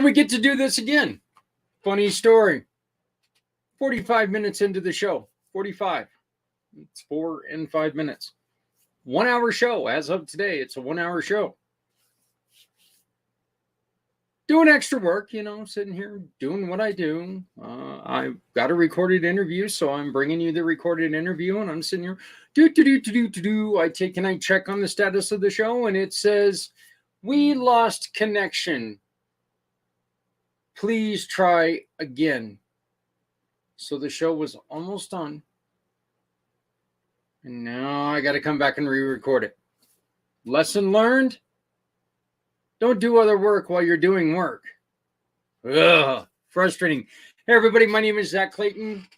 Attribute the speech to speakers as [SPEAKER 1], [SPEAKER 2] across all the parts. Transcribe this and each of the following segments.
[SPEAKER 1] we get to do this again. Funny story. 45 minutes into the show. 45. It's 4 and 5 minutes. 1 hour show. As of today, it's a 1 hour show. Doing extra work, sitting here doing what I do. I've got a recorded interview, so I'm bringing you the recorded interview, and I'm sitting here, I take and I check on the status of the show, and it says, we lost connection. Please try again. So the show was almost done. And now I got to come back and re-record it. Lesson learned. Don't do other work while you're doing work. Ugh, frustrating. Hey, everybody. My name is Zach Clayton,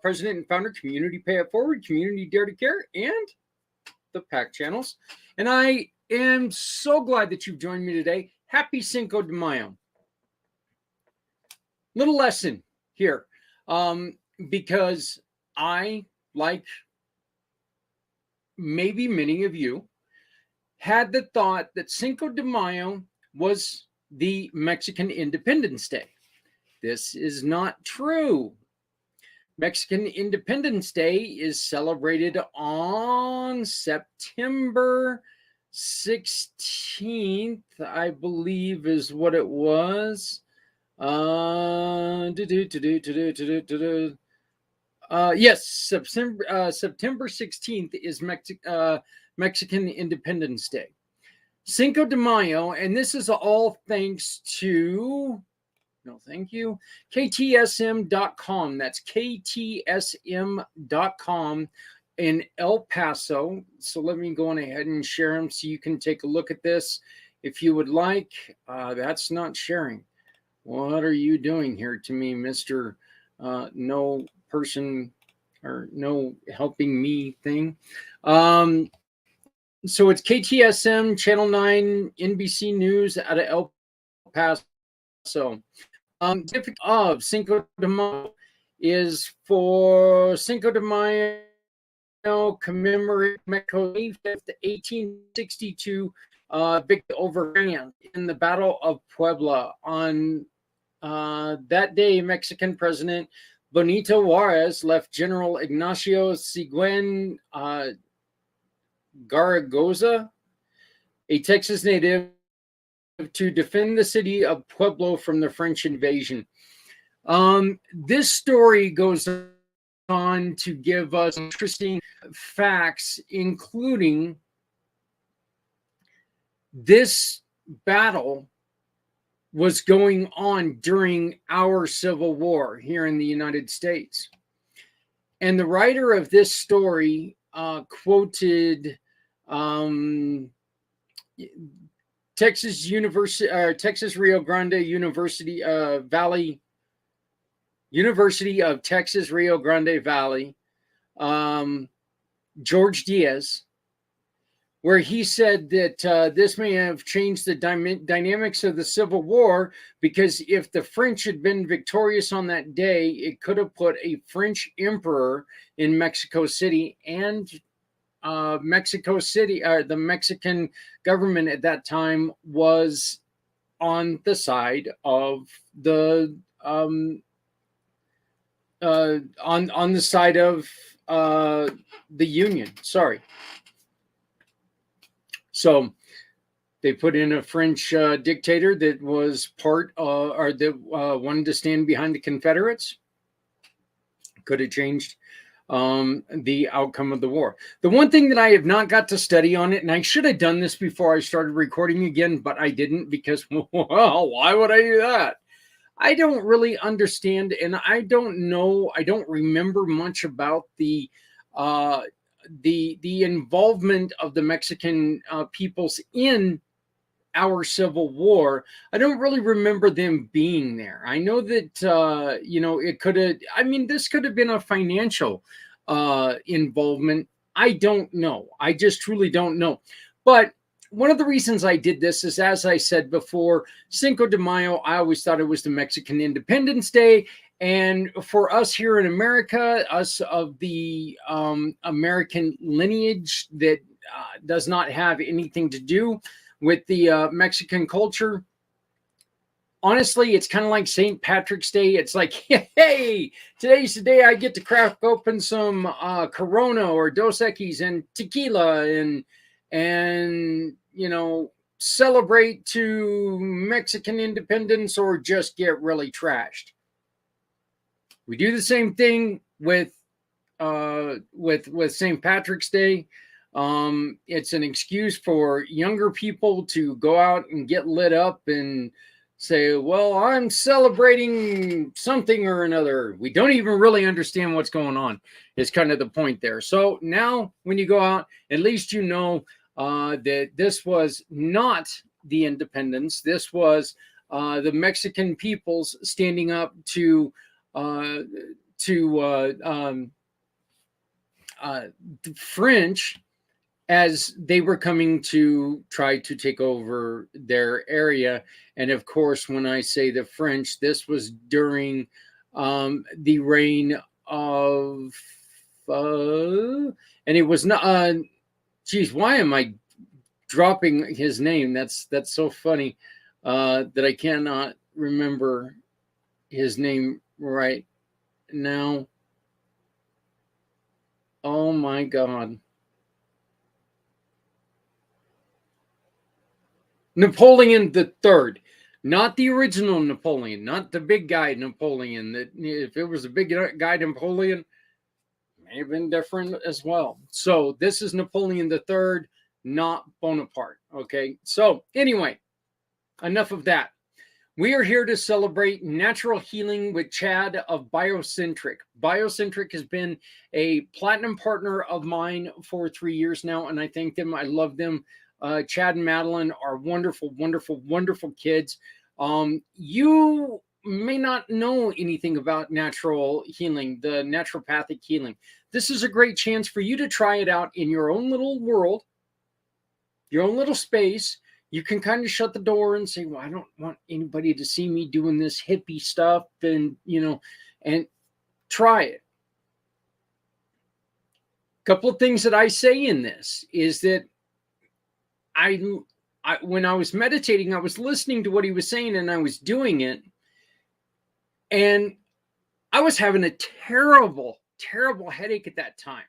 [SPEAKER 1] president and founder, Community Pay It Forward, Community Dare to Care, and the PAC channels. And I am so glad that you've joined me today. Happy Cinco de Mayo. Little lesson here, because I, like maybe many of you, had the thought that Cinco de Mayo was the Mexican Independence Day. This is not true. Mexican Independence Day is celebrated on September 16th, I believe is what it was. Yes, September 16th is Mexican Independence Day. Cinco de Mayo, and this is all thanks to, thank you, KTSM.com. That's KTSM.com in El Paso. So let me go on ahead and share them so you can take a look at this if you would like. That's not sharing. What are you doing here to me, Mr. No person or no helping me thing? So it's KTSM, Channel 9, NBC News out of El Paso. Of Cinco de Mayo is for Cinco de Mayo commemorate Mexico's 1862 victory over France in the Battle of Puebla. On that day, Mexican President Benito Juarez left General Ignacio Seguin Zaragoza, a Texas native, to defend the city of Pueblo from the French invasion. This story goes on to give us interesting facts, including this battle was going on during our Civil War here in the United States. And the writer of this story quoted Texas Rio Grande University University of Texas Rio Grande Valley, George Diaz, where he said that this may have changed the dynamics of the Civil War, because if the French had been victorious on that day, it could have put a French emperor in Mexico City, and Mexico City, the Mexican government at that time was on the side of the on the side of the Union. Sorry. So they put in a French dictator that was part or that wanted to stand behind the Confederates. Could have changed the outcome of the war. The one thing that I have not got to study on it, and I should have done this before I started recording again, but I didn't, because, well, why would I do that? I don't really understand, and I don't know, I don't remember much about the involvement of the Mexican peoples in our Civil War. I don't really remember them being there. I know that, it could have, this could have been a financial involvement. I don't know. I just truly don't know. But one of the reasons I did this is, as I said before, Cinco de Mayo, I always thought it was the Mexican Independence Day. And for us here in America, us of the American lineage that does not have anything to do with the Mexican culture, honestly, it's kind of like St. Patrick's Day. It's like, hey, today's the day I get to crack open some Corona or Dos Equis and tequila and celebrate to Mexican independence or just get really trashed. We do the same thing with St. Patrick's Day. It's an excuse for younger people to go out and get lit up and say, well, I'm celebrating something or another. We don't even really understand what's going on, is kind of the point there. So now when you go out, at least you know that this was not the independence. This was the Mexican peoples standing up to the French as they were coming to try to take over their area. And of course, when I say the French, this was during the reign of, and it was not, geez, why am I dropping his name? That's so funny that I cannot remember his name right now. Oh my God. Napoleon III, not the original Napoleon, not the big guy Napoleon. That if it was a big guy Napoleon, may have been different as well. So this is Napoleon III, not Bonaparte. Okay. So anyway, enough of that. We are here to celebrate natural healing with Chad of Biocentrik. Biocentrik has been a platinum partner of mine for 3 years now, and I thank them. I love them. Chad and Madeline are wonderful, wonderful, wonderful kids. You may not know anything about natural healing, the naturopathic healing. This is a great chance for you to try it out in your own little world, your own little space. You can kind of shut the door and say, well, I don't want anybody to see me doing this hippie stuff, and and try it. A couple of things that I say in this is that I when I was meditating, I was listening to what he was saying and I was doing it. And I was having a terrible, terrible headache at that time.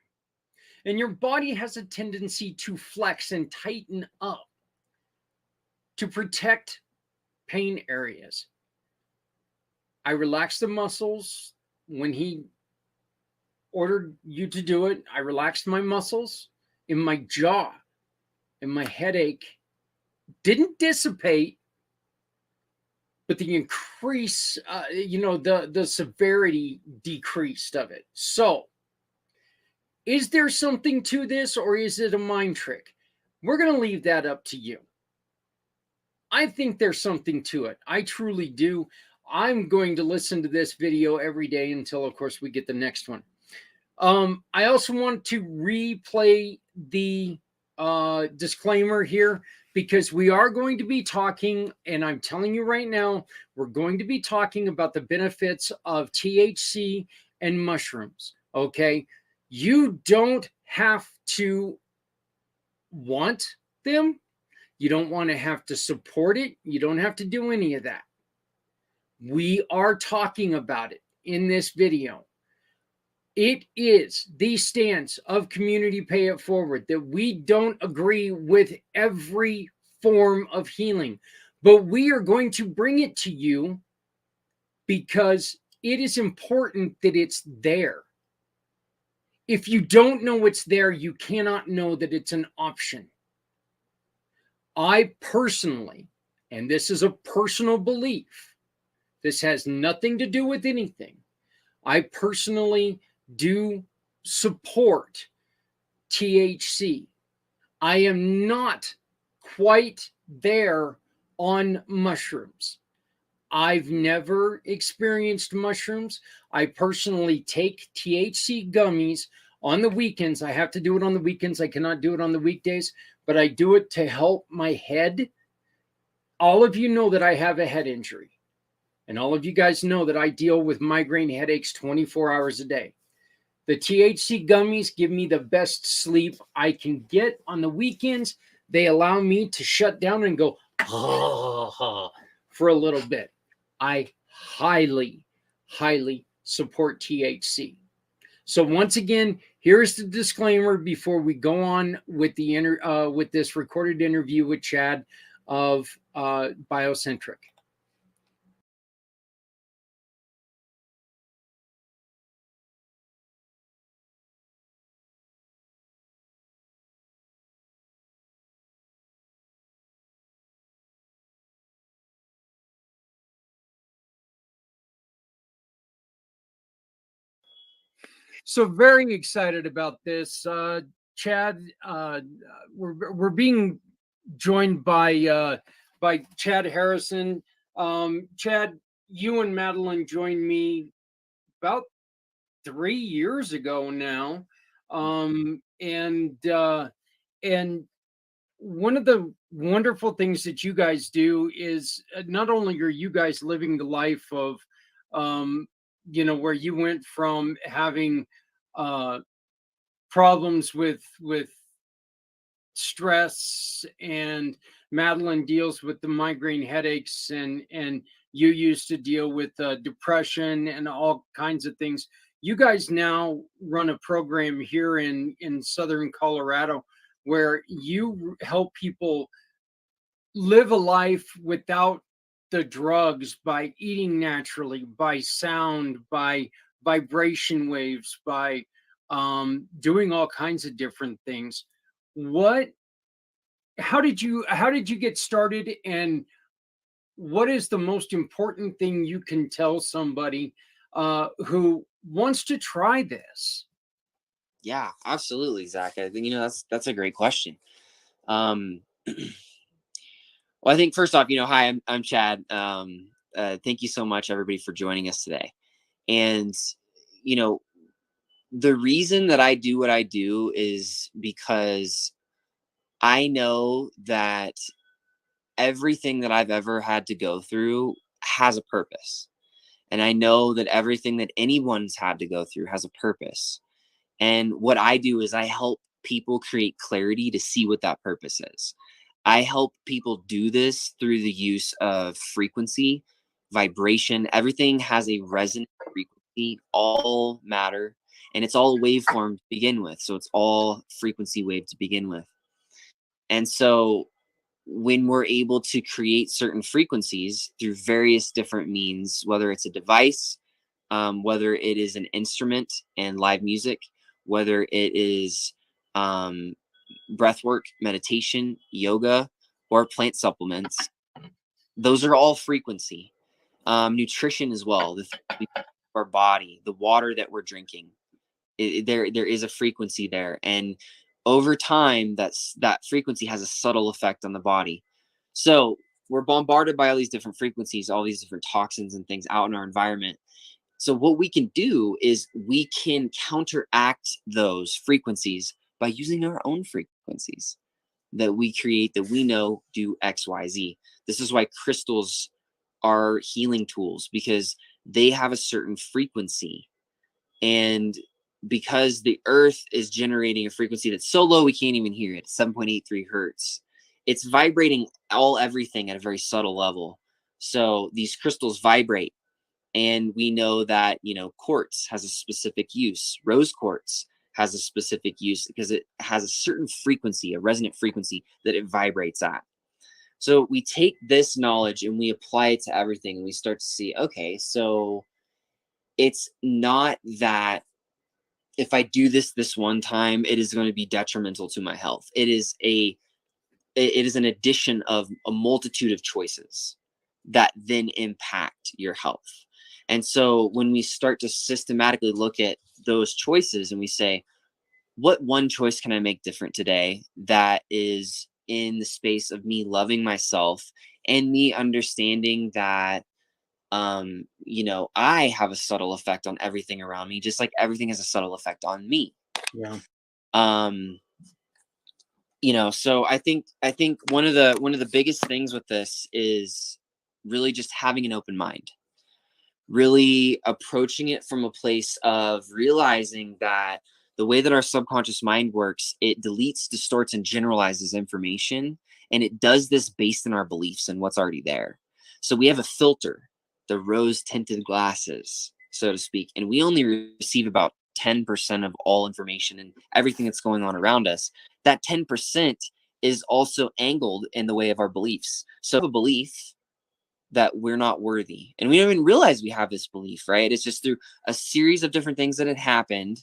[SPEAKER 1] And your body has a tendency to flex and tighten up to protect pain areas. I relaxed the muscles when he ordered you to do it. I relaxed my muscles in my jaw, and my headache didn't dissipate, but the increase, the severity decreased of it. So is there something to this, or is it a mind trick? We're going to leave that up to you. I think there's something to it. I truly do. I'm going to listen to this video every day until, of course, we get the next one. I also want to replay the disclaimer here, because we are going to be talking, and I'm telling you right now, we're going to be talking about the benefits of THC and mushrooms. Okay. You don't have to want them. You don't want to have to support it. You don't have to do any of that. We are talking about it in this video. It is the stance of Community Pay It Forward that we don't agree with every form of healing, but we are going to bring it to you because it is important that it's there. If you don't know it's there, you cannot know that it's an option. I personally, and this is a personal belief, this has nothing to do with anything. I personally do support THC. I am not quite there on mushrooms. I've never experienced mushrooms. I personally take THC gummies on the weekends. I have to do it on the weekends. I cannot do it on the weekdays, but I do it to help my head. All of you know that I have a head injury, and all of you guys know that I deal with migraine headaches 24 hours a day. The THC gummies give me the best sleep I can get on the weekends. They allow me to shut down and go for a little bit. I highly, highly support THC. So once again, here's the disclaimer before we go on with with this recorded interview with Chad of Biocentric. So very excited about this, Chad. We're being joined by Chad Harrison. Chad, you and Madeline joined me about 3 years ago now, and one of the wonderful things that you guys do is not only are you guys living the life of um, where you went from having uh, problems with stress, and Madeline deals with the migraine headaches, and you used to deal with depression and all kinds of things. You guys now run a program here in southern Colorado where you help people live a life without the drugs by eating naturally, by sound, by vibration waves, by doing all kinds of different things. What how did you get started, and what is the most important thing you can tell somebody who wants to try this?
[SPEAKER 2] Yeah, absolutely, Zach. I think that's a great question. Um, well, I think first off, hi, I'm Chad. Thank you so much, everybody, for joining us today. And you know, the reason that I do what I do is because I know that everything that I've ever had to go through has a purpose, and I know that everything that anyone's had to go through has a purpose. And what I do is I help people create clarity to see what that purpose is. I help people do this through the use of frequency, vibration. Everything has a resonant frequency, all matter, and it's all waveform to begin with. So it's all frequency wave to begin with. And so when we're able to create certain frequencies through various different means, whether it's a device, whether it is an instrument and live music, whether it is breath work, meditation, yoga, or plant supplements, those are all frequency. Nutrition as well, our body, the water that we're drinking, there is a frequency there, and over time that frequency has a subtle effect on the body. So we're bombarded by all these different frequencies, all these different toxins and things out in our environment. So what we can do is we can counteract those frequencies by using our own frequencies that we create, that we know do XYZ. This is why crystals are healing tools, because they have a certain frequency. And because the earth is generating a frequency that's so low we can't even hear it, 7.83 hertz, it's vibrating everything at a very subtle level. So these crystals vibrate, and we know that quartz has a specific use, rose quartz has a specific use, because it has a certain frequency, a resonant frequency that it vibrates at. So we take this knowledge and we apply it to everything, and we start to see, okay, so it's not that if I do this one time, it is going to be detrimental to my health. It is an addition of a multitude of choices that then impact your health. And so when we start to systematically look at those choices and we say, what one choice can I make different today that is in the space of me loving myself and me understanding that I have a subtle effect on everything around me, just like everything has a subtle effect on me.
[SPEAKER 1] Yeah.
[SPEAKER 2] Um, so I think one of the biggest things with this is really just having an open mind, really approaching it from a place of realizing that the way that our subconscious mind works, it deletes, distorts, and generalizes information, and it does this based on our beliefs and what's already there. So we have a filter. the rose tinted glasses, so to speak. And we only receive about 10% of all information and everything that's going on around us. That 10% is also angled in the way of our beliefs. So a belief that we're not worthy, and we don't even realize we have this belief, right? It's just through a series of different things that had happened.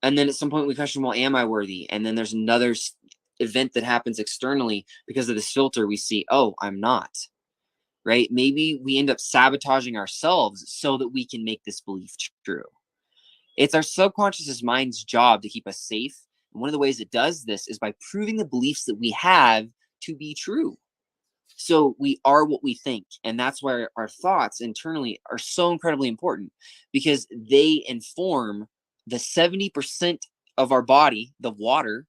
[SPEAKER 2] And then at some point we question, well, am I worthy? And then there's another event that happens externally because of this filter. We see, oh, I'm not, right? Maybe we end up sabotaging ourselves so that we can make this belief true. It's our subconscious mind's job to keep us safe. And one of the ways it does this is by proving the beliefs that we have to be true. So we are what we think. And that's why our thoughts internally are so incredibly important, because they inform the 70% of our body, the water,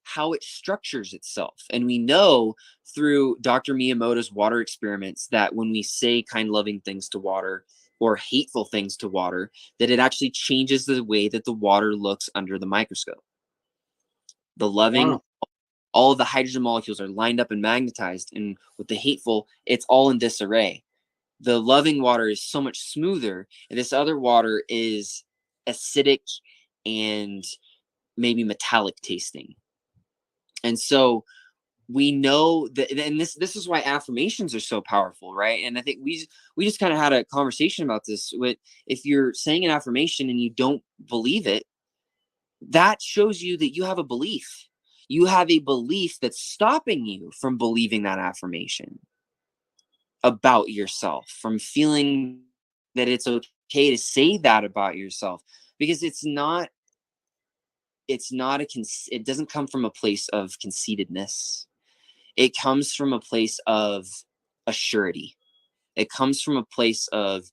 [SPEAKER 2] how it structures itself. And we know through Dr. Miyamoto's water experiments that when we say kind, loving things to water or hateful things to water, that it actually changes the way that the water looks under the microscope. The loving,
[SPEAKER 1] Wow.
[SPEAKER 2] all of the hydrogen molecules are lined up and magnetized. And with the hateful, it's all in disarray. The loving water is so much smoother. And this other water is acidic and maybe metallic tasting. And so we know that, and this is why affirmations are so powerful, right? And I think we just kind of had a conversation about this. With, if you're saying an affirmation and you don't believe it, that shows you that you have a belief. You have a belief that's stopping you from believing that affirmation about yourself, from feeling that it's okay to say that about yourself, because it doesn't come from a place of conceitedness. It comes from a place of a surety. It comes from a place of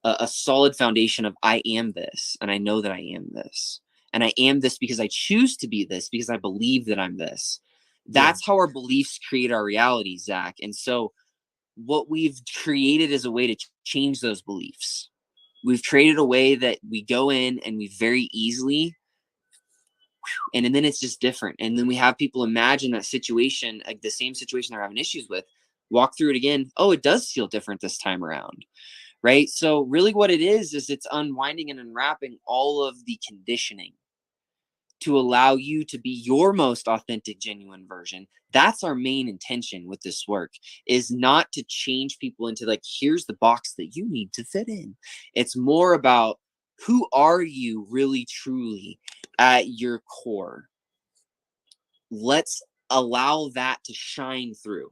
[SPEAKER 2] a solid foundation of, I am this, and I know that I am this. And I am this because I choose to be this, because I believe that I'm this.
[SPEAKER 1] Yeah.
[SPEAKER 2] That's how our beliefs create our reality, Zach. And so what we've created is a way to change those beliefs. We've created a way that we go in and we very easily, and then it's just different. And then we have people imagine that situation, like the same situation they're having issues with, walk through it again. Oh, it does feel different this time around. Right. So really what it is it's unwinding and unwrapping all of the conditioning to allow you to be your most authentic, genuine version. That's our main intention with this work, is not to change people into like, here's the box that you need to fit in. It's more about, who are you really truly at your core? Let's allow that to shine through.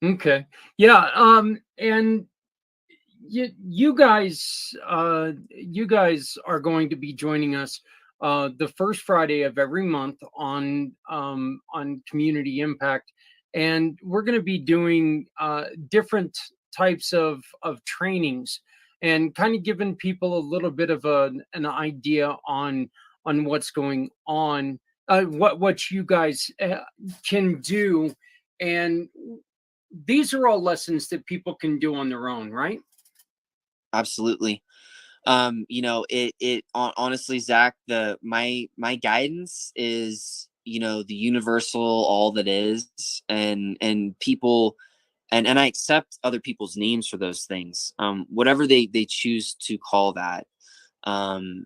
[SPEAKER 1] Okay. Yeah. And you guys are going to be joining us the first Friday of every month on Community Impact, and we're going to be doing different types of trainings and kind of giving people a little bit of an idea on what's going on, what you guys can do, and these are all lessons that people can do on their own, right?
[SPEAKER 2] Absolutely. Honestly, Zach, my guidance is, the universal, all that is, and people, and I accept other people's names for those things, whatever they choose to call that, um,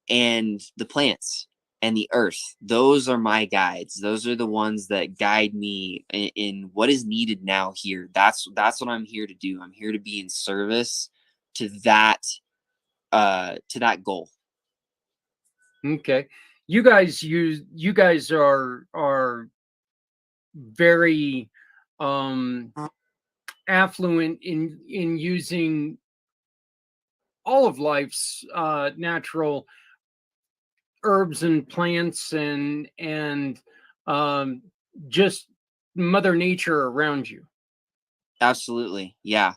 [SPEAKER 2] and the plants and the earth, those are my guides. Those are the ones that guide me in what is needed now here. That's what I'm here to do. I'm here to be in service to that goal.
[SPEAKER 1] Okay. You guys are very um affluent in using all of life's natural herbs and plants and um just mother nature around you.
[SPEAKER 2] Absolutely. Yeah.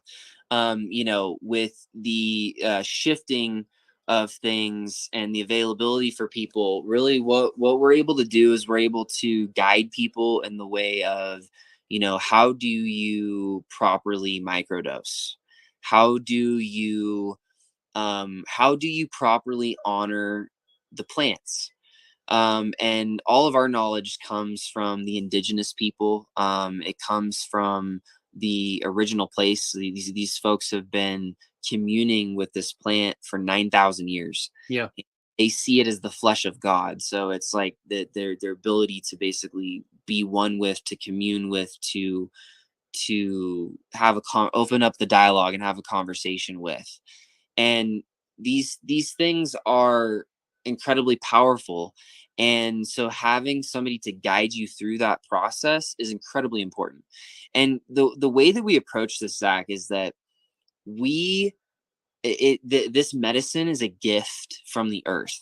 [SPEAKER 2] With the shifting of things and the availability for people, really what we're able to do is we're able to guide people in the way of, how do you properly microdose? How do you properly honor the plants? And all of our knowledge comes from the indigenous people. It comes from the original place. These folks have been communing with this plant for 9,000 years.
[SPEAKER 1] Yeah.
[SPEAKER 2] They see it as the flesh of God. So it's like their ability to basically be one with, to commune with, to have open up the dialogue and have a conversation with. And these things are incredibly powerful. And so having somebody to guide you through that process is incredibly important. And the way that we approach this, Zach, is that this medicine is a gift from the earth,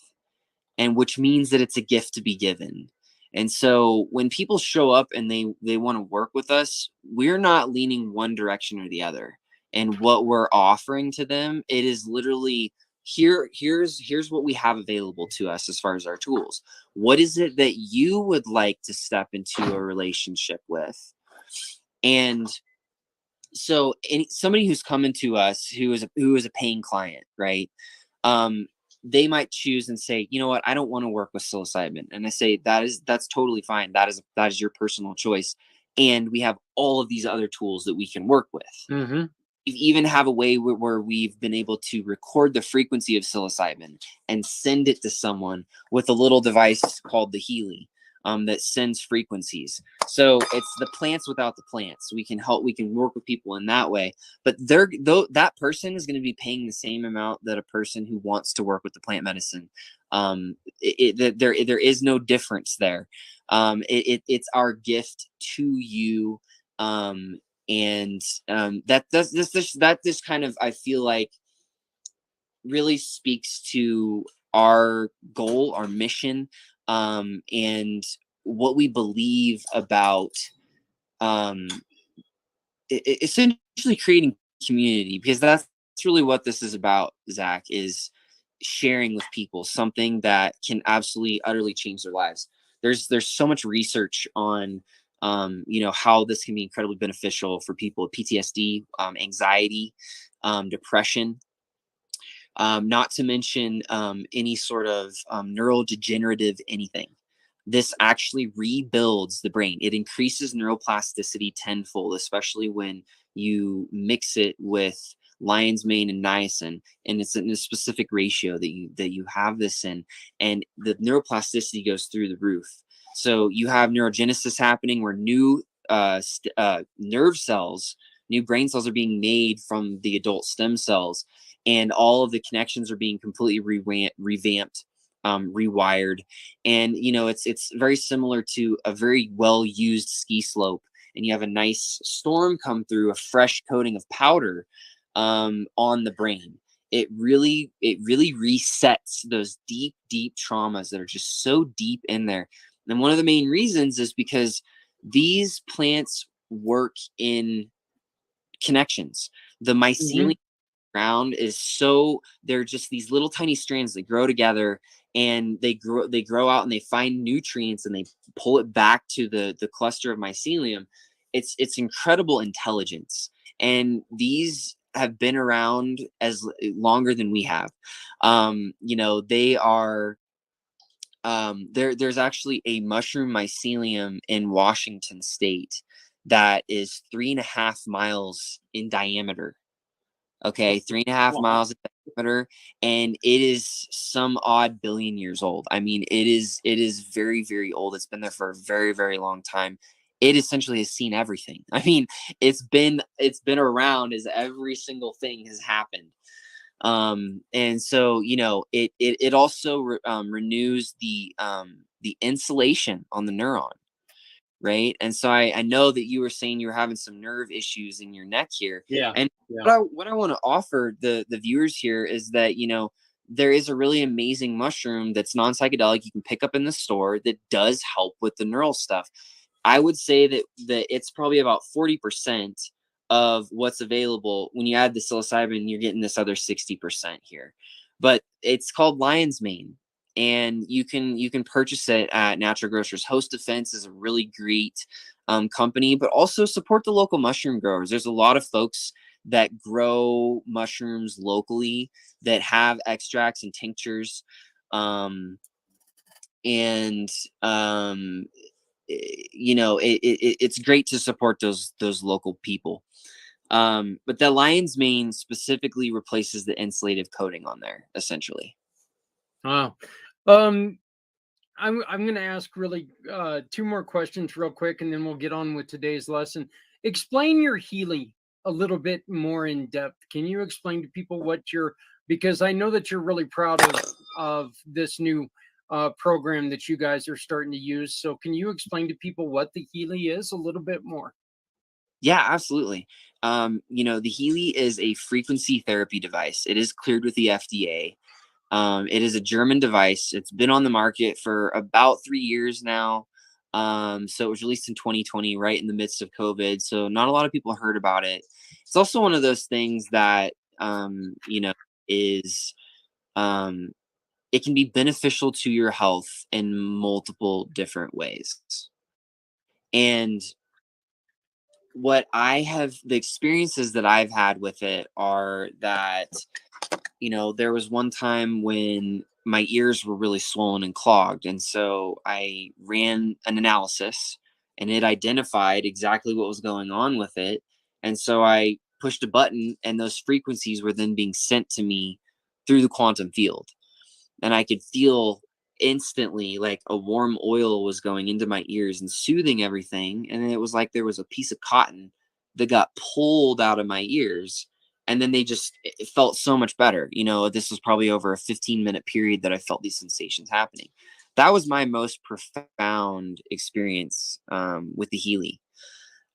[SPEAKER 2] and which means that it's a gift to be given. And so when people show up and they want to work with us, we're not leaning one direction or the other. And what we're offering to them, it is literally here's what we have available to us as far as our tools. What is it that you would like to step into a relationship with? And so somebody who's coming to us who is a paying client, right? They might choose and say, you know what, I don't want to work with psilocybin. And I say, that's totally fine. That is your personal choice. And we have all of these other tools that we can work with.
[SPEAKER 1] Mm-hmm.
[SPEAKER 2] We even have a way where we've been able to record the frequency of psilocybin and send it to someone with a little device called the Healy, that sends frequencies. So it's the plants without the plants. We can work with people in that way. But that person is going to be paying the same amount that a person who wants to work with the plant medicine. There is no difference there. It's our gift to you. And that this kind of, I feel like, really speaks to our goal, our mission, and what we believe about essentially creating community, because that's really what this is about, Zach, is sharing with people something that can absolutely utterly change their lives. There's so much research on how this can be incredibly beneficial for people with PTSD, anxiety, depression, not to mention any sort of neurodegenerative anything. This actually rebuilds the brain. It increases neuroplasticity tenfold, especially when you mix it with lion's mane and niacin, and it's in a specific ratio that you have this in, and the neuroplasticity goes through the roof. So you have neurogenesis happening, where new nerve cells, new brain cells are being made from the adult stem cells, and all of the connections are being completely revamped, rewired. And it's very similar to a very well used ski slope, and you have a nice storm come through, a fresh coating of powder on the brain. It really resets those deep traumas that are just so deep in there. And one of the main reasons is because these plants work in connections. The mycelium ground is they're just these little tiny strands that grow together, and they grow out, and they find nutrients, and they pull it back to the cluster of mycelium. It's incredible intelligence, and these have been around as longer than we have. They are there's actually a mushroom mycelium in Washington state that is 3.5 miles in diameter. Okay, 3.5 miles in diameter, and it is some odd billion years old. I mean, it is very, very old. It's been there for a very, very long time. It essentially has seen everything. I mean, it's been around as every single thing has happened. And so it also renews the insulation on the neuron. Right. And so I know that you were saying you were having some nerve issues in your neck here.
[SPEAKER 1] Yeah.
[SPEAKER 2] And what I want to offer the viewers here is that, there is a really amazing mushroom that's non-psychedelic you can pick up in the store that does help with the neural stuff. I would say that it's probably about 40% of what's available. When you add the psilocybin, you're getting this other 60% here. But it's called lion's mane, and you can purchase it at Natural Grocers. Host Defense is a really great company, but also support the local mushroom growers. There's a lot of folks that grow mushrooms locally that have extracts and tinctures, and it's great to support those local people. But the lion's mane specifically replaces the insulative coating on there, essentially.
[SPEAKER 1] Wow. Um, I'm going to ask really two more questions real quick, and then we'll get on with today's lesson. Explain your Healy a little bit more in depth. Can you explain to people what you're, because I know that you're really proud of this new program that you guys are starting to use. So can you explain to people what the Healy is a little bit more?
[SPEAKER 2] Yeah, absolutely. The Healy is a frequency therapy device. It is cleared with the FDA. It is a German device. It's been on the market for about 3 years now. So it was released in 2020, right in the midst of COVID. So not a lot of people heard about it. It's also one of those things that, is, um, it can be beneficial to your health in multiple different ways. And the experiences that I've had with it are that, there was one time when my ears were really swollen and clogged. And so I ran an analysis and it identified exactly what was going on with it. And so I pushed a button and those frequencies were then being sent to me through the quantum field. And I could feel instantly like a warm oil was going into my ears and soothing everything. And it was like there was a piece of cotton that got pulled out of my ears. And then it felt so much better. This was probably over a 15-minute period that I felt these sensations happening. That was my most profound experience with the Healy.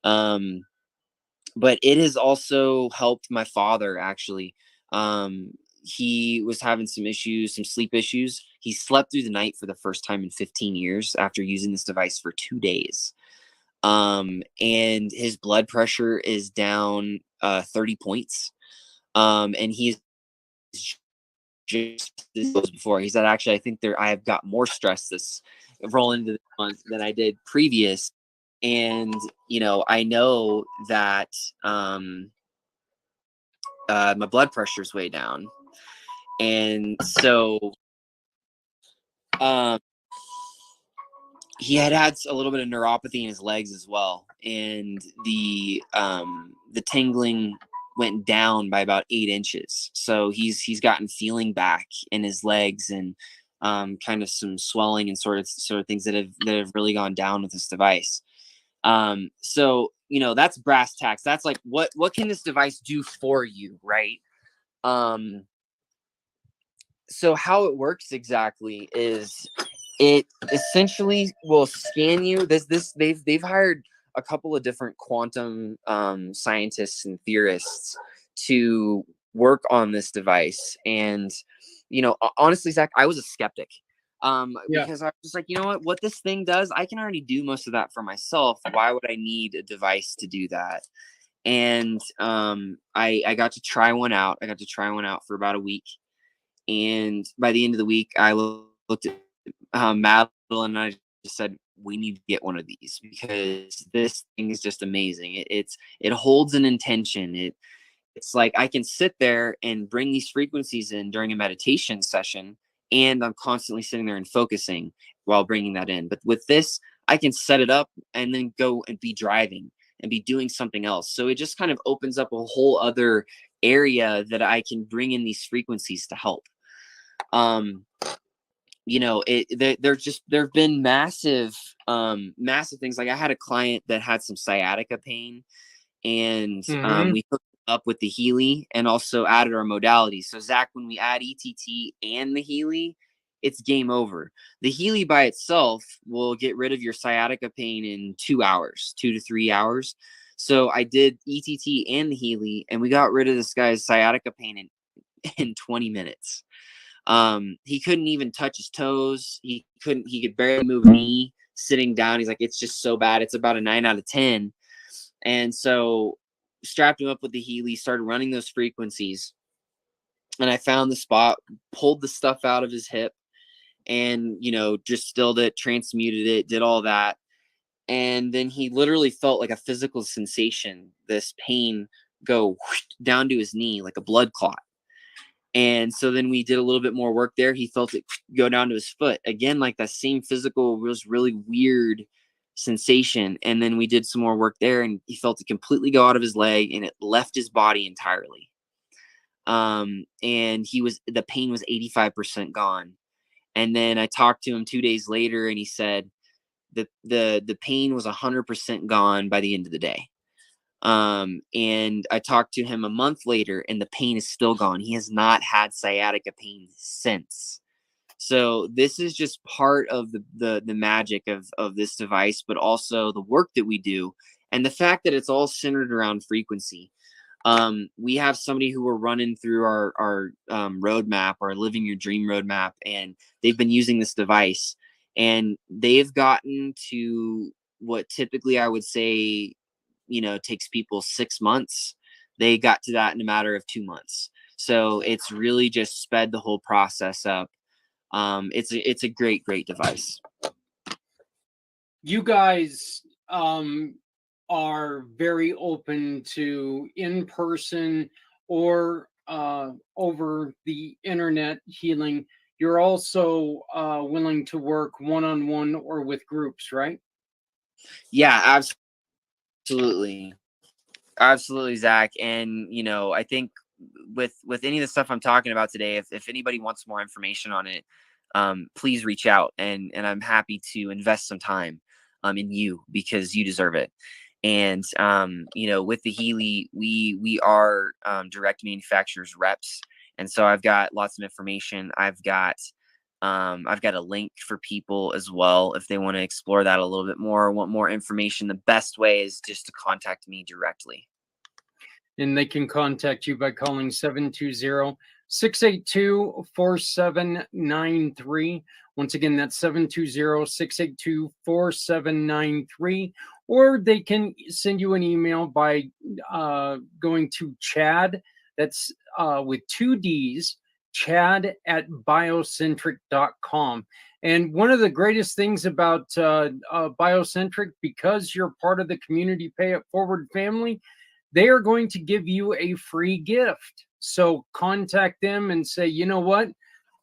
[SPEAKER 2] But it has also helped my father, actually. He was having some sleep issues. He slept through the night for the first time in 15 years after using this device for 2 days. And his blood pressure is down 30 points. And he's just this was before. He said, actually, I think I have got more stress this roll into this month than I did previous. And, I know that my blood pressure is way down. And so um, he had a little bit of neuropathy in his legs as well. And the tingling went down by about 8 inches. So he's gotten feeling back in his legs and kind of some swelling and sort of things that have really gone down with this device. So that's brass tacks. That's like what can this device do for you, right? So how it works exactly is it essentially will scan you. They've hired a couple of different quantum scientists and theorists to work on this device. And honestly, Zach, I was a skeptic.
[SPEAKER 1] Yeah.
[SPEAKER 2] Because I was just like, what this thing does, I can already do most of that for myself. Why would I need a device to do that? And I got to try one out. I got to try one out for about a week. And by the end of the week, I looked at Madeline and I just said, we need to get one of these because this thing is just amazing. It holds an intention. It's like I can sit there and bring these frequencies in during a meditation session, and I'm constantly sitting there and focusing while bringing that in. But with this, I can set it up and then go and be driving and be doing something else. So it just kind of opens up a whole other area that I can bring in these frequencies to help. There have been massive things. Like I had a client that had some sciatica pain, and we hooked up with the Healy and also added our modalities. So Zach, when we add ETT and the Healy, it's game over. The Healy by itself will get rid of your sciatica pain in 2 hours, 2 to 3 hours. So I did ETT and the Healy, and we got rid of this guy's sciatica pain in 20 minutes. He couldn't even touch his toes. He could barely move a knee sitting down. He's like, it's just so bad. It's about a 9 out of 10. And so strapped him up with the Healy, started running those frequencies. And I found the spot, pulled the stuff out of his hip and, just stilled it, transmuted it, did all that. And then he literally felt like a physical sensation, this pain go down to his knee, like a blood clot. And so then we did a little bit more work there. He felt it go down to his foot again, like that same physical was really weird sensation. And then we did some more work there, and he felt it completely go out of his leg, and it left his body entirely. And the pain was 85% gone. And then I talked to him 2 days later, and he said the pain was 100% gone by the end of the day. And I talked to him a month later, and the pain is still gone. He has not had sciatica pain since. So this is just part of the magic of this device, but also the work that we do, and the fact that it's all centered around frequency. We have somebody who we're running through our roadmap, our Living Your Dream roadmap, and they've been using this device, and they've gotten to what typically I would say, takes people 6 months. They got to that in a matter of 2 months. So it's really just sped the whole process up. It's a great device.
[SPEAKER 1] You guys are very open to in-person or over the internet healing. You're also willing to work one-on-one or with groups, right?
[SPEAKER 2] Yeah, absolutely. Absolutely, Zach. And, I think with any of the stuff I'm talking about today, if anybody wants more information on it, please reach out, and I'm happy to invest some time in you, because you deserve it. And, with the Healy, we are direct manufacturers reps. And so I've got lots of information. I've got a link for people as well if they want to explore that a little bit more, want more information. The best way is just to contact me directly.
[SPEAKER 1] And they can contact you by calling 720-682-4793. Once again, that's 720-682-4793. Or they can send you an email by going to Chad, that's with 2 D's, chad@biocentric.com. And one of the greatest things about Biocentrik, because you're part of the Community Pay It Forward family, they are going to give you a free gift. So contact them and say, you know what?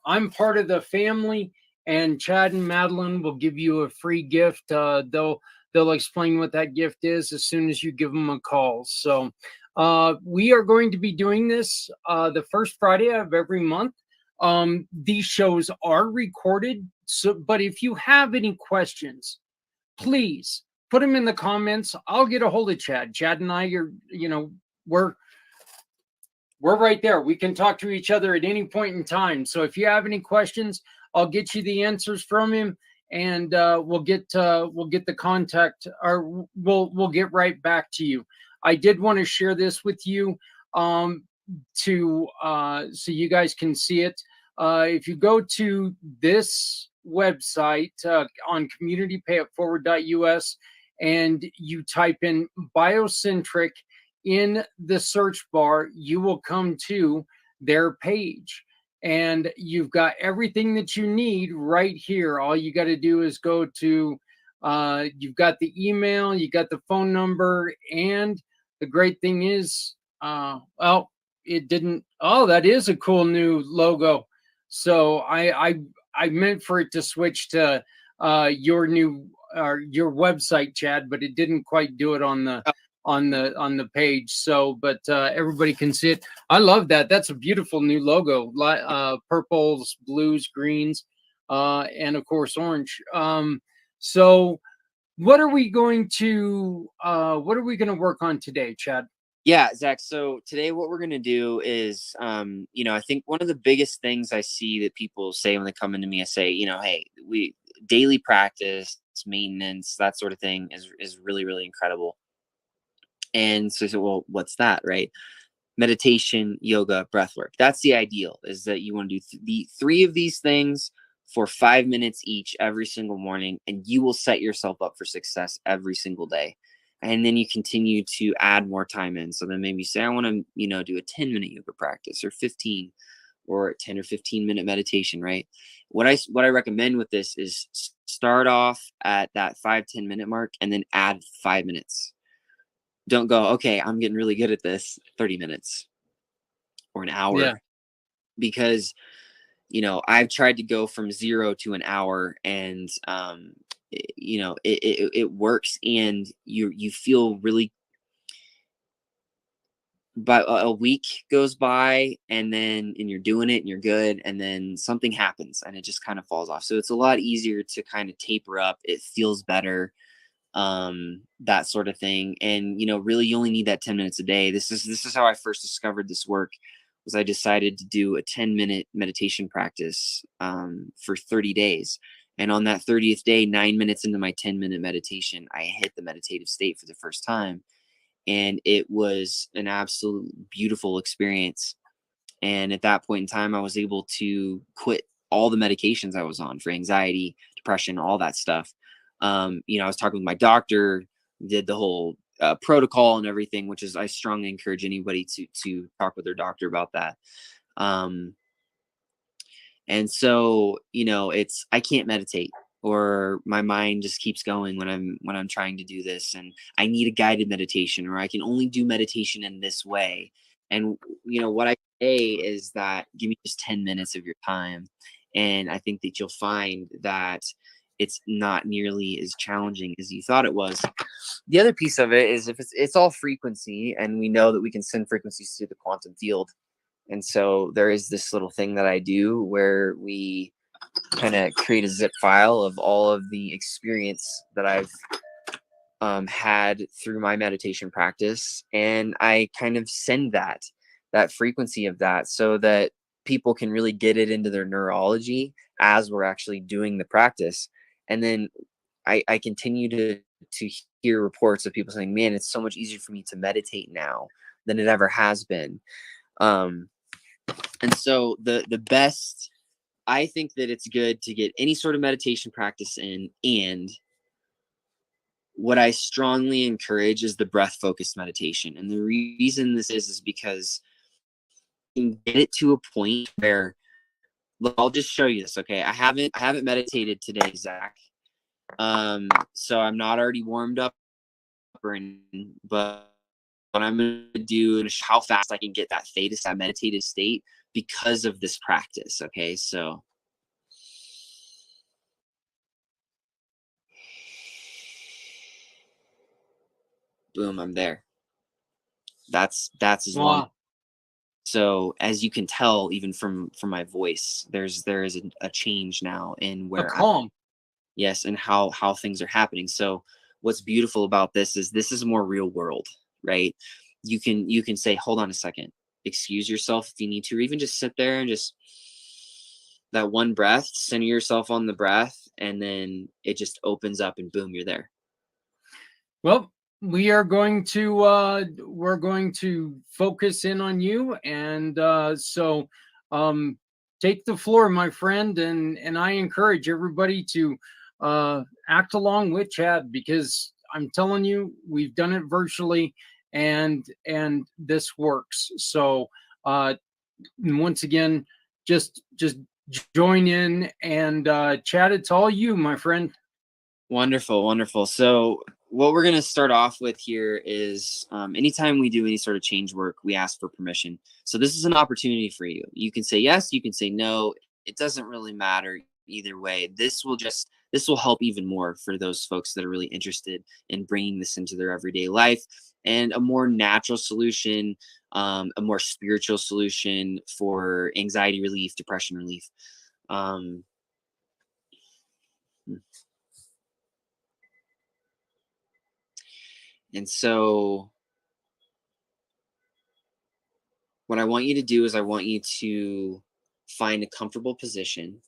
[SPEAKER 1] I'm part of the family, and Chad and Madeline will give you a free gift. They'll explain what that gift is as soon as you give them a call. So we are going to be doing this the first Friday of every month. These shows are recorded. But if you have any questions, please put them in the comments. I'll get a hold of Chad. Chad and I are, we're right there. We can talk to each other at any point in time. So if you have any questions, I'll get you the answers from him, and we'll get the contact, or we'll get right back to you. I did want to share this with you so you guys can see it. If you go to this website on communitypayitforward.us, and you type in Biocentric in the search bar, you will come to their page, and you've got everything that you need right here. All you got to do is go to you've got the email, you got the phone number, and the great thing is it didn't. Oh, that is a cool new logo. So I meant for it to switch to your website, Chad, but it didn't quite do it on the page. So, but everybody can see it. I love that. That's a beautiful new logo. Purples, blues, greens, and of course orange. So, what are we going to work on today, Chad?
[SPEAKER 2] Yeah, Zach. So today what we're going to do is, I think one of the biggest things I see that people say when they come into me, I say, hey, daily practice, maintenance, that sort of thing is really, really incredible. And so I said, well, what's that? Right. Meditation, yoga, breath work. That's the ideal, is that you want to do the 3 of these things for 5 minutes each every single morning, and you will set yourself up for success every single day. And then you continue to add more time in. So then maybe you say, I want to, do a 10-minute yoga practice, or 15, or 10 or 15-minute meditation, right? What I recommend with this is start off at that 5-10 minute mark, and then add 5 minutes. Don't go, okay, I'm getting really good at this, 30 minutes or an hour.
[SPEAKER 1] Yeah.
[SPEAKER 2] Because, I've tried to go from 0 to an hour, and it works, and you feel really. But a week goes by, and you're doing it and you're good, and then something happens and it just kind of falls off. So it's a lot easier to kind of taper up. It feels better, that sort of thing. And really, you only need that 10 minutes a day. This is how I first discovered this work. Was I decided to do a 10-minute meditation practice, for 30 days. And on that 30th day, 9 minutes into my 10-minute meditation, I hit the meditative state for the first time, and it was an absolute beautiful experience. And at that point in time, I was able to quit all the medications I was on for anxiety, depression, all that stuff. I was talking with my doctor, did the whole protocol and everything, which is, I strongly encourage anybody to talk with their doctor about that. Um, and so, it's, I can't meditate, or my mind just keeps going when I'm trying to do this, and I need a guided meditation, or I can only do meditation in this way. And what I say is that give me just 10 minutes of your time, and I think that you'll find that it's not nearly as challenging as you thought it was. The other piece of it is, if it's all frequency, and we know that we can send frequencies to the quantum field. And so there is this little thing that I do where we kind of create a zip file of all of the experience that I've had through my meditation practice, and I kind of send that frequency of that, so that people can really get it into their neurology as we're actually doing the practice. And then I continue to hear reports of people saying, "Man, it's so much easier for me to meditate now than it ever has been." Um, and so the best, I think that it's good to get any sort of meditation practice in. And what I strongly encourage is the breath focused meditation. And the reason this is because you can get it to a point where, look, I'll just show you this. Okay. I haven't meditated today, Zach. So I'm not already warmed up or anything, but what I'm going to do is how fast I can get that theta, that meditative state, because of this practice. Okay. So boom, I'm there. That's as long.
[SPEAKER 1] Wow.
[SPEAKER 2] So as you can tell, even from my voice, there is a change now in
[SPEAKER 1] A
[SPEAKER 2] where I,
[SPEAKER 1] calm.
[SPEAKER 2] yes, and how things are happening. So what's beautiful about this is more real world, right? You can say, hold on a second, excuse yourself if you need to, or even just sit there and just that one breath, center yourself on the breath, and then it just opens up, and boom, you're there.
[SPEAKER 1] Well, we're going to focus in on you, and so um, take the floor, my friend, and I encourage everybody to act along with Chad, because I'm telling you, we've done it virtually, and this works. So once again, just join in, and Chad, it's all you, my friend.
[SPEAKER 2] Wonderful, wonderful. So what we're going to start off with here is, anytime we do any sort of change work, we ask for permission. So this is an opportunity for you. You can say yes, you can say no. It doesn't really matter either way. This will help even more for those folks that are really interested in bringing this into their everyday life, and a more natural solution, a more spiritual solution for anxiety relief, depression relief. Um, and so what I want you to do is, I want you to find a comfortable position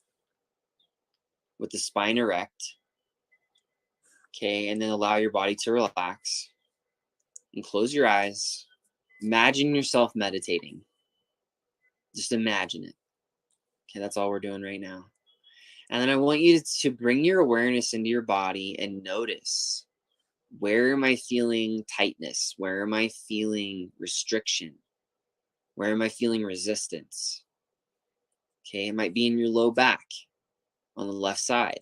[SPEAKER 2] with the spine erect. Okay. And then allow your body to relax and close your eyes. Imagine yourself meditating. Just imagine it. Okay. That's all we're doing right now. And then I want you to bring your awareness into your body and notice, where am I feeling tightness? Where am I feeling restriction? Where am I feeling resistance? Okay. It might be in your low back on the left side.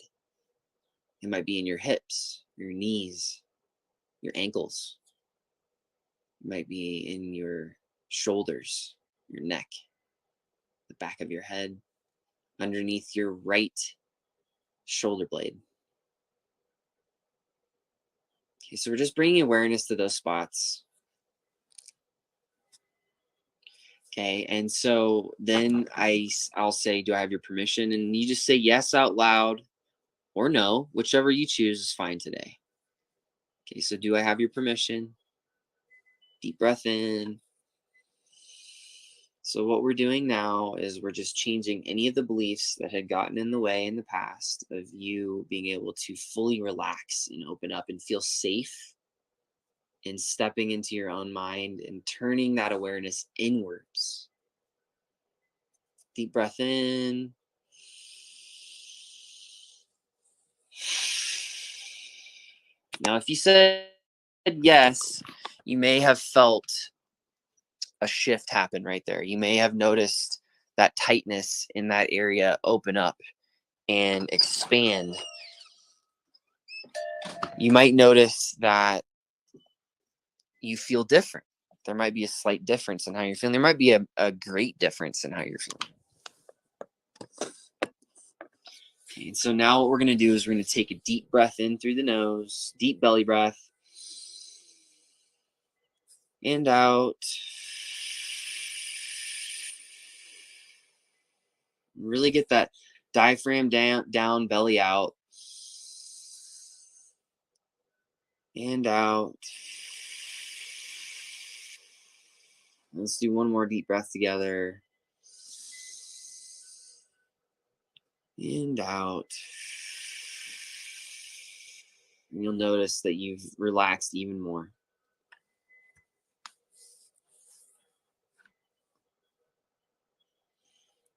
[SPEAKER 2] It might be in your hips, your knees, your ankles. It might be in your shoulders, your neck, the back of your head, underneath your right shoulder blade. Okay, so we're just bringing awareness to those spots. Okay, and so then I'll say, do I have your permission? And you just say yes out loud or no, whichever you choose is fine today. Okay, so do I have your permission? Deep breath in. So what we're doing now is we're just changing any of the beliefs that had gotten in the way in the past of you being able to fully relax and open up and feel safe and stepping into your own mind and turning that awareness inwards. Deep breath in. Now, if you said yes, you may have felt a shift happen right there. You may have noticed that tightness in that area open up and expand. You might notice that you feel different. There might be a slight difference in how you're feeling. There might be a great difference in how you're feeling. Okay, so now what we're going to do is we're going to take a deep breath in through the nose, deep belly breath, and out. Really get that diaphragm down, belly out, and out. Let's do one more deep breath together. And out. And you'll notice that you've relaxed even more.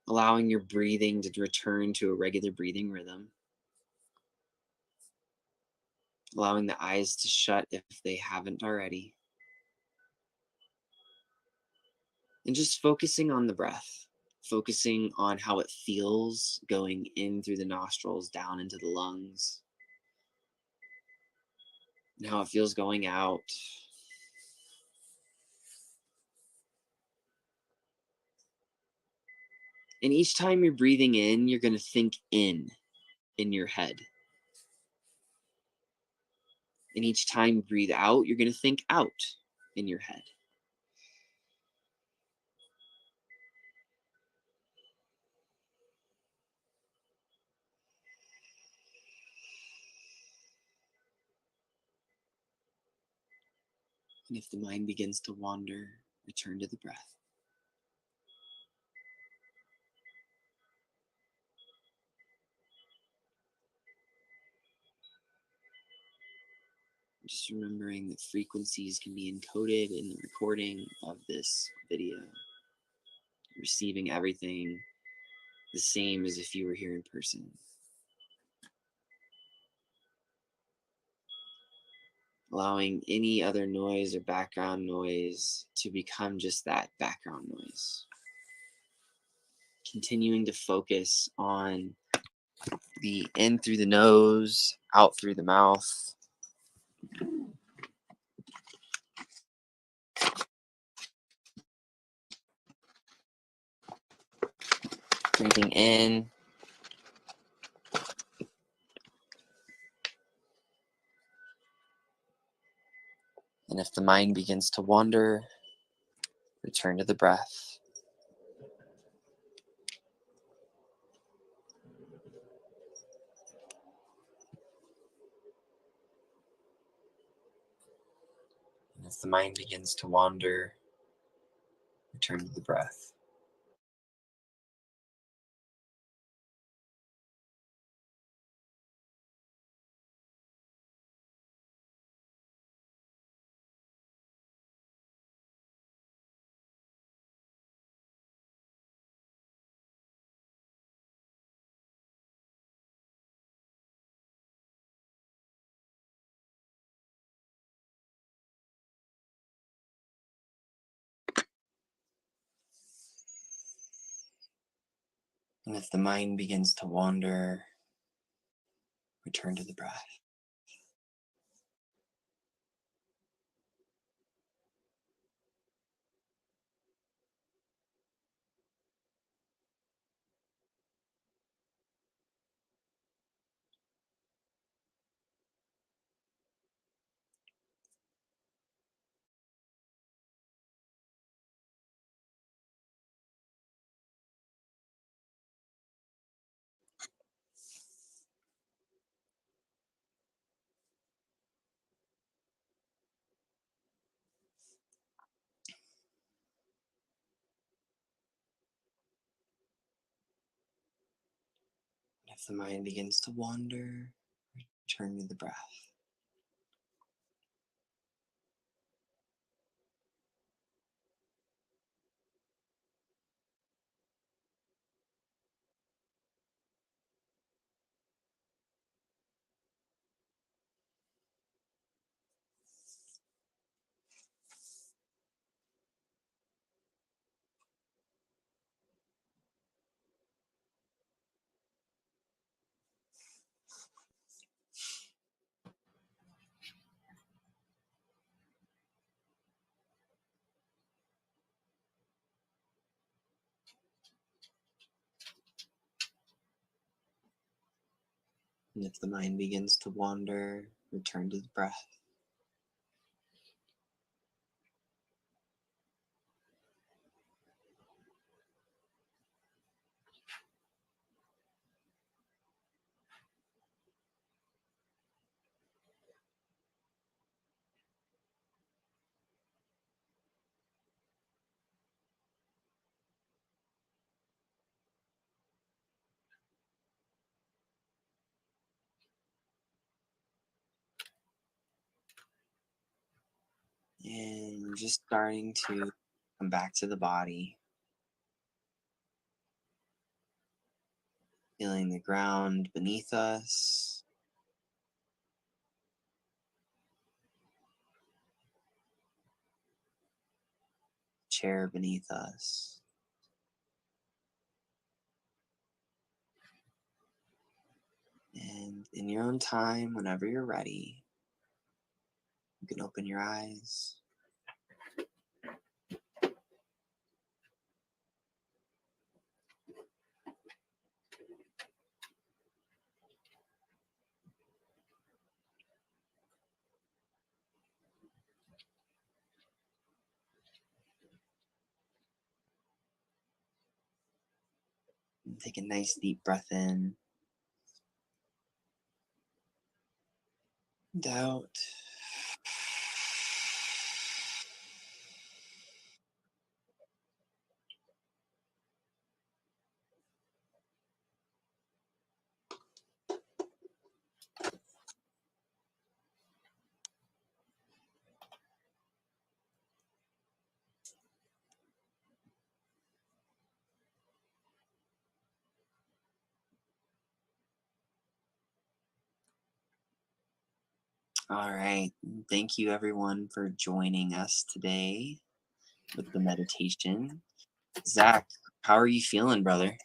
[SPEAKER 2] Allowing your breathing to return to a regular breathing rhythm. Allowing the eyes to shut if they haven't already. And just focusing on the breath. Focusing on how it feels going in through the nostrils, down into the lungs. And how it feels going out. And each time you're breathing in, you're going to think in your head. And each time you breathe out, you're going to think out in your head. And if the mind begins to wander, return to the breath. Just remembering that frequencies can be encoded in the recording of this video. Receiving everything the same as if you were here in person. Allowing any other noise or background noise to become just that, background noise. Continuing to focus on the in through the nose, out through the mouth. Breathing in. And if the mind begins to wander, return to the breath. And if the mind begins to wander, return to the breath. And if the mind begins to wander, return to the breath. If the mind begins to wander, return to the breath. And if the mind begins to wander, return to the breath. And we're just starting to come back to the body. Feeling the ground beneath us. Chair beneath us. And in your own time, whenever you're ready, you can open your eyes. And take a nice deep breath in and out. All right. Thank you, everyone, for joining us today with the meditation. Zach, how are you feeling, brother?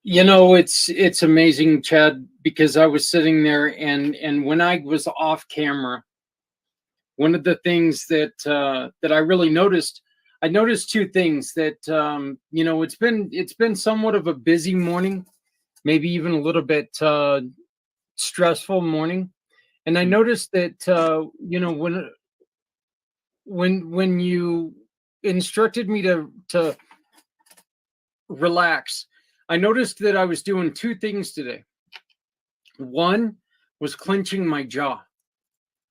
[SPEAKER 1] You know, it's amazing, Chad, because I was sitting there and when I was off camera, one of the things that I really noticed, I noticed two things that you know, it's been somewhat of a busy morning, maybe even a little bit stressful morning, and I noticed that you know, when you instructed me to relax, I noticed that I was doing two things today. One was clenching my jaw.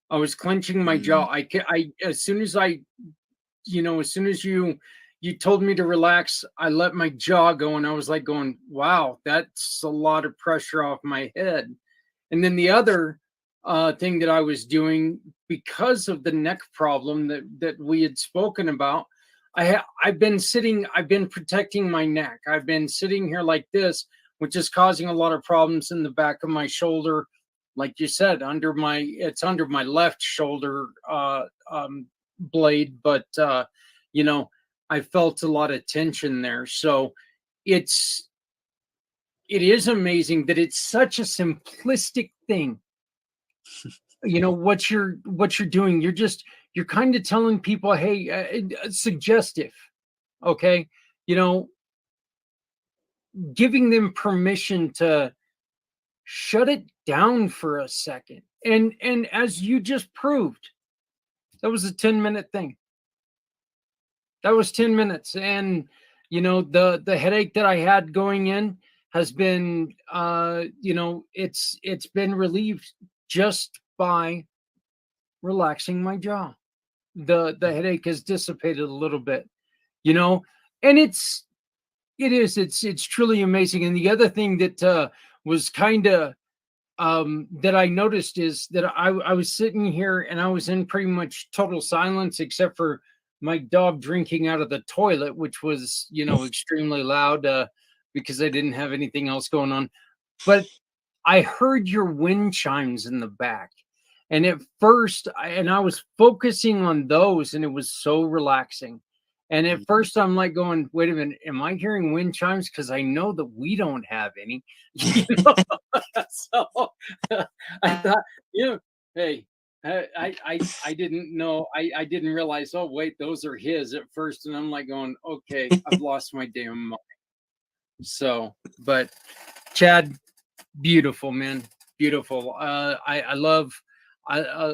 [SPEAKER 1] I was clenching my jaw. I as soon as I, you know, as soon as you told me to relax, I let my jaw go, and I was like going, "Wow, that's a lot of pressure off my head." And then the other thing that I was doing because of the neck problem that we had spoken about, I've been protecting my neck. I've been sitting here like this, which is causing a lot of problems in the back of my shoulder. Like you said, it's under my left shoulder blade, but you know, I felt a lot of tension there. So it's it is amazing that it's such a simplistic thing. You know what you're doing. You're kind of telling people, hey, suggestive, okay, you know, giving them permission to shut it down for a second. And as you just proved, that was a 10-minute thing. That was 10 minutes. And you know, the headache that I had going in has been you know, it's been relieved just by relaxing my jaw. The headache has dissipated a little bit, you know, and it's truly amazing. And the other thing that was kind of that I noticed is that I was sitting here and I was in pretty much total silence except for my dog drinking out of the toilet, which was, extremely loud because I didn't have anything else going on. But I heard your wind chimes in the back. And at first, I was focusing on those, and it was so relaxing. And at first, I'm like going, wait a minute, am I hearing wind chimes? Because I know that we don't have any. So I thought, hey, I didn't know. I didn't realize, oh, wait, those are his at first. And I'm like going, okay, I've lost my damn mind. So, but Chad, beautiful, man, beautiful. I love,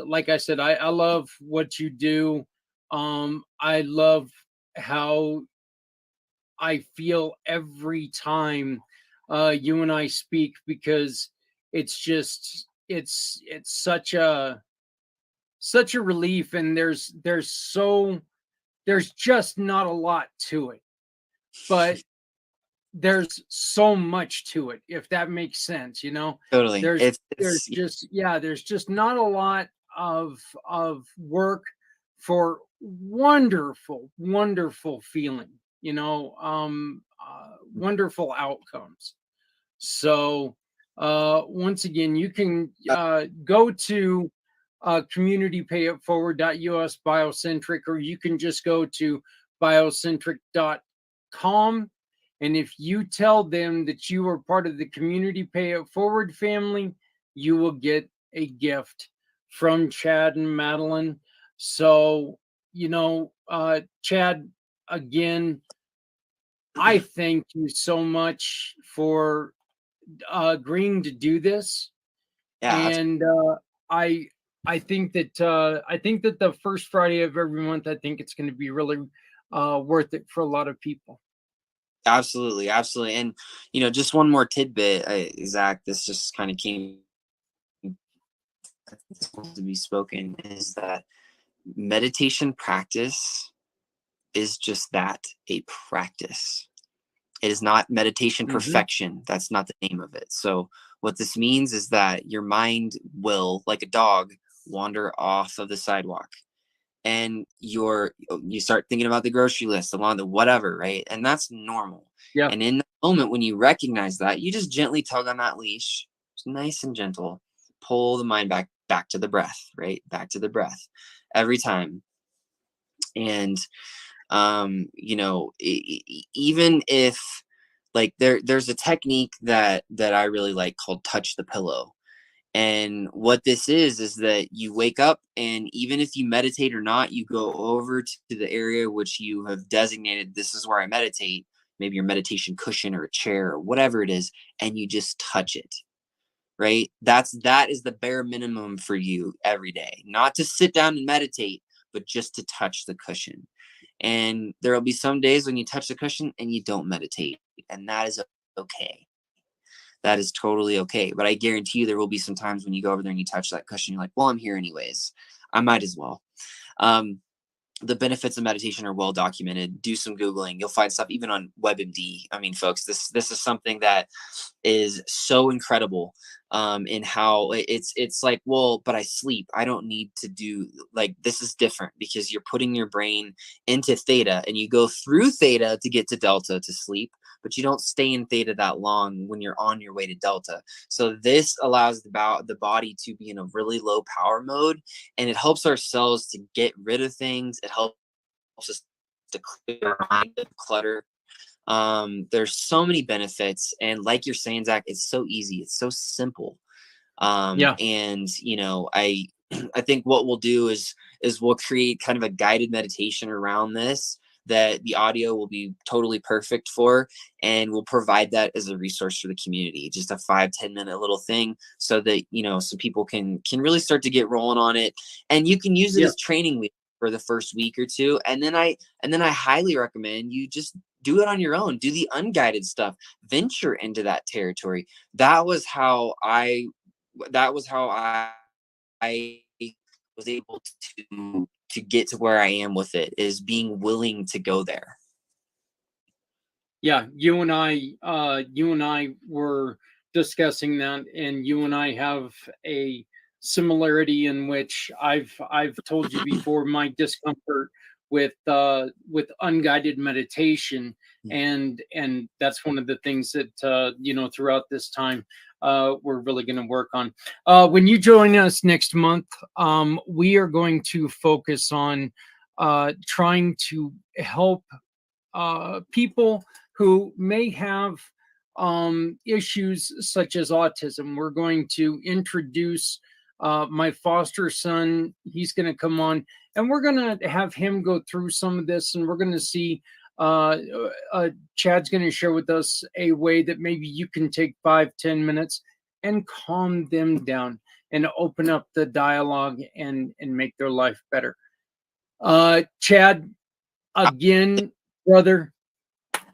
[SPEAKER 1] like I said, I love what you do. I love how I feel every time you and I speak, because it's just it's such a relief, and there's just not a lot to it, but there's so much to it, if that makes sense.
[SPEAKER 2] Totally.
[SPEAKER 1] There's just not a lot of work for wonderful feeling, wonderful outcomes. So once again, you can go to communitypayitforward.us Biocentric, or you can just go to biocentric.com. And if you tell them that you are part of the Community Pay It Forward family, you will get a gift from Chad and Madeline. So, Chad, again, I thank you so much for agreeing to do this.
[SPEAKER 2] Yeah.
[SPEAKER 1] And I think that the first Friday of every month, I think it's going to be really worth it for a lot of people.
[SPEAKER 2] Absolutely. And just one more tidbit, Zach, this just kind of came to be spoken, is that meditation practice is just that, a practice. It is not meditation perfection. That's not the name of it. So what this means is that your mind will, like a dog, wander off of the sidewalk, and you start thinking about the grocery list, along the whatever, right? And that's normal.
[SPEAKER 1] Yeah.
[SPEAKER 2] And in the moment when you recognize that, you just gently tug on that leash, just nice and gentle, pull the mind back to the breath, right? Back to the breath every time. And even if, like, there's a technique that I really like called touch the pillow. And what this is that you wake up, and even if you meditate or not, you go over to the area which you have designated, this is where I meditate, maybe your meditation cushion or a chair or whatever it is, and you just touch it, right? That is the bare minimum for you every day, not to sit down and meditate, but just to touch the cushion. And there will be some days when you touch the cushion and you don't meditate, and that is okay. That is totally okay. But I guarantee you there will be some times when you go over there and you touch that cushion, you're like, well, I'm here anyways, I might as well. The benefits of meditation are well documented. Do some Googling. You'll find stuff even on WebMD. I mean, folks, this is something that is so incredible in how it's like, well, but I sleep. I don't need to do, like, this is different because you're putting your brain into theta, and you go through theta to get to delta to sleep, but you don't stay in theta that long when you're on your way to delta. So this allows the body to be in a really low power mode, and it helps our cells to get rid of things. It helps us to clear our mind of clutter. There's so many benefits, and like you're saying, Zach, it's so easy, it's so simple. And I think what we'll do is we'll create kind of a guided meditation around this that the audio will be totally perfect for, and we'll provide that as a resource for the community, just a 5-10 minute little thing, so that some people can really start to get rolling on it, and you can use it as training week for the first week or two, and then I highly recommend you just do it on your own. Do the unguided stuff, venture into that territory. That was how I was able to get to where I am with it, is being willing to go there.
[SPEAKER 1] Yeah, you and I were discussing that, and you and I have a similarity in which I've told you before my discomfort with unguided meditation, and that's one of the things that throughout this time we're really going to work on. When you join us next month, we are going to focus on trying to help people who may have issues such as autism. We're going to introduce my foster son. He's going to come on, and we're going to have him go through some of this, and we're going to see. Chad's going to share with us a way that maybe you can take 5-10 minutes and calm them down and open up the dialogue and make their life better. Chad, again, brother,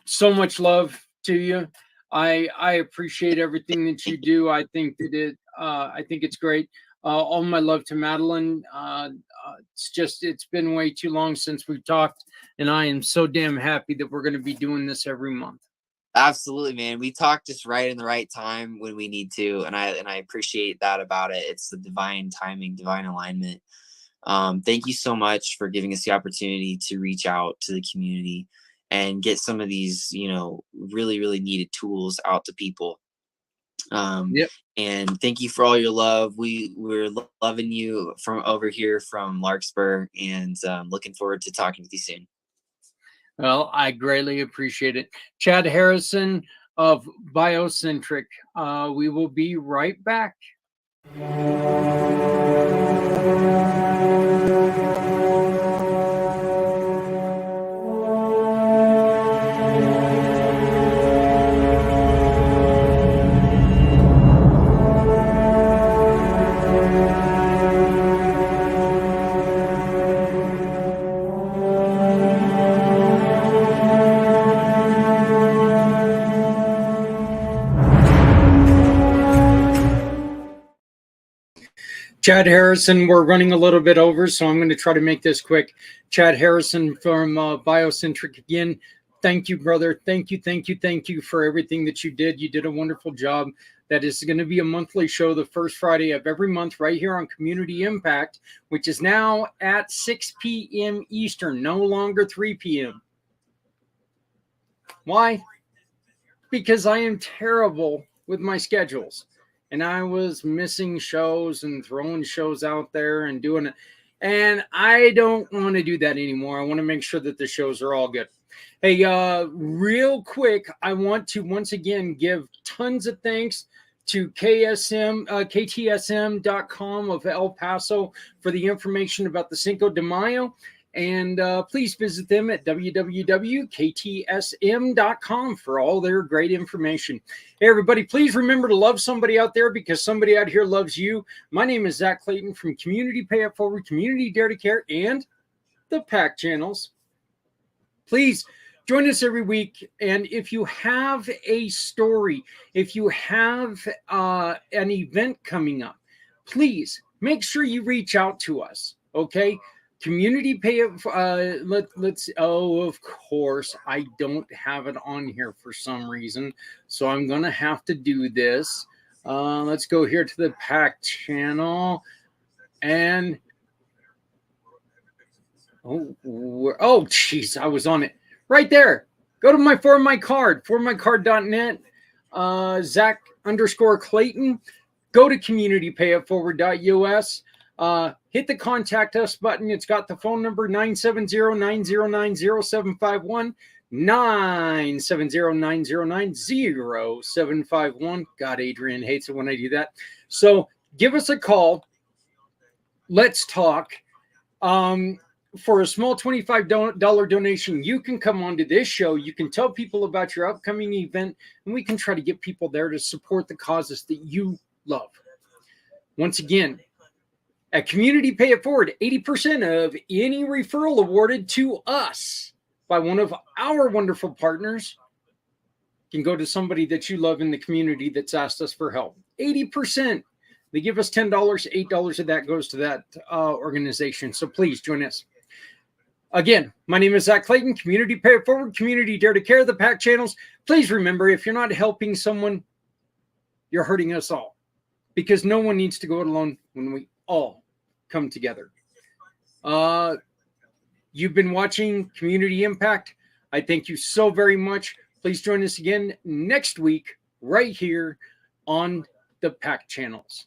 [SPEAKER 1] so much love to you. I appreciate everything that you do. I think that I think it's great. All my love to Madeline. It's been way too long since we've talked, and I am so damn happy that we're going to be doing this every month.
[SPEAKER 2] Absolutely, man. We talk just right in the right time when we need to, and I appreciate that about it. It's the divine timing, divine alignment. Thank you so much for giving us the opportunity to reach out to the community and get some of these, really, really needed tools out to people.
[SPEAKER 1] Yep.
[SPEAKER 2] And thank you for all your love. We're loving you from over here from Larkspur, and looking forward to talking with you soon.
[SPEAKER 1] Well, I greatly appreciate it. Chad Harrison of Biocentrik. We will be right back. Chad Harrison, we're running a little bit over, so I'm going to try to make this quick. Chad Harrison from Biocentrik again. Thank you, brother. Thank you for everything that you did. You did a wonderful job. That is going to be a monthly show the first Friday of every month right here on Community Impact, which is now at 6 p.m. Eastern, no longer 3 p.m. Why? Because I am terrible with my schedules. And I was missing shows and throwing shows out there and doing it. And I don't want to do that anymore. I want to make sure that the shows are all good. Hey, real quick, I want to once again give tons of thanks to KTSM.com of El Paso for the information about the Cinco de Mayo. And please visit them at www.ktsm.com for all their great information. Hey, everybody, please remember to love somebody out there because somebody out here loves you. My name is Zach Clayton from Community Pay It Forward, Community Dare to Care, and the PAC channels. Please join us every week. And if you have a story, if you have an event coming up, please make sure you reach out to us, okay? Community Pay It. Of course, I don't have it on here for some reason, so I'm going to have to do this. Let's go here to the PAC channel. And, oh, geez, I was on it. Right there. Go to For My Card, formycard.net, Zach_Clayton. Go to communitypayitforward.us. Hit the contact us button. It's got the phone number 970-909-0751, 970-909-0751. God, Adrian hates it when I do that. So give us a call. Let's talk. For a small $25 donation, you can come onto this show. You can tell people about your upcoming event, and we can try to get people there to support the causes that you love. Once again, at Community Pay It Forward, 80% of any referral awarded to us by one of our wonderful partners can go to somebody that you love in the community that's asked us for help. 80%. They give us $10, $8 of that goes to that organization. So please join us. Again, my name is Zach Clayton, Community Pay It Forward, Community Dare to Care, the PAC channels. Please remember, if you're not helping someone, you're hurting us all, because no one needs to go it alone when we all come together. You've been watching Community Impact. I thank you so very much. Please join us again next week right here on the PAC channels.